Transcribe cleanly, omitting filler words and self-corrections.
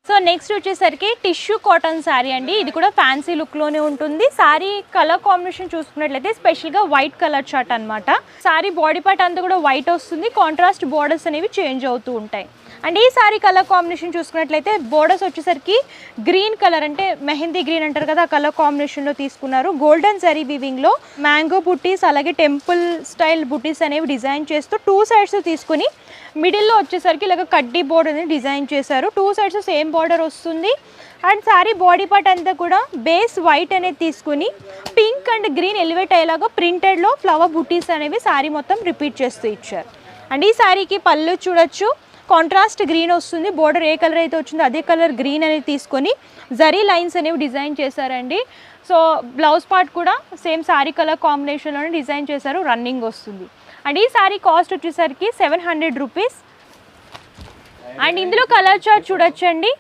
So next వచ్చేసరికి tissue cotton sari అండి. ఇది కూడా ఫ్యాన్సీ లుక్లోనే ఉంటుంది. శారీ కలర్ కాంబినేషన్ చూసుకున్నట్లయితే స్పెషల్గా వైట్ కలర్ చార్ట్ అనమాట. శారీ బాడీ పార్ట్ అంతా కూడా వైట్ వస్తుంది. కాంట్రాస్ట్ బోర్డర్స్ అనేవి చేంజ్ అవుతూ ఉంటాయి. అండ్ ఈ శారీ కలర్ కాంబినేషన్ చూసుకున్నట్లయితే బోర్డర్స్ వచ్చేసరికి గ్రీన్ కలర్, అంటే మెహందీ గ్రీన్ అంటారు కదా, ఆ కలర్ కాంబినేషన్లో తీసుకున్నారు. గోల్డెన్ జరీ వీవింగ్లో మ్యాంగో బుటీస్ అలాగే టెంపుల్ స్టైల్ బుటీస్ అనేవి డిజైన్ చేస్తూ 2 సైడ్స్ తీసుకుని మిడిల్లో వచ్చేసరికి ఇలాగ కడ్డీ బోర్డర్ అనేది డిజైన్ చేశారు. 2 సైడ్స్ సేమ్ బార్డర్ వస్తుంది. అండ్ శారీ బాడీ పార్ట్ అంతా కూడా బేస్ వైట్ అనేది తీసుకుని పింక్ అండ్ గ్రీన్ ఎలివేట్ అయ్యేలాగా ప్రింటెడ్లో ఫ్లవర్ బుటీస్ అనేవి శారీ మొత్తం రిపీట్ చేస్తూ ఇచ్చారు. అండ్ ఈ శారీకి పళ్ళు చూడొచ్చు, కాంట్రాస్ట్ గ్రీన్ వస్తుంది. బోర్డర్ ఏ కలర్ అయితే వచ్చిందో అదే కలర్ గ్రీన్ అనేది తీసుకొని జరీ లైన్స్ అనేవి డిజైన్ చేశారండి. సో బ్లౌజ్ పార్ట్ కూడా సేమ్ శారీ కలర్ కాంబినేషన్లోనే డిజైన్ చేశారు, రన్నింగ్ వస్తుంది. అండ్ ఈ శారీ కాస్ట్ వచ్చేసరికి 700 రూపీస్. అండ్ ఇందులో కలర్ చార్ట్ చూడొచ్చండి.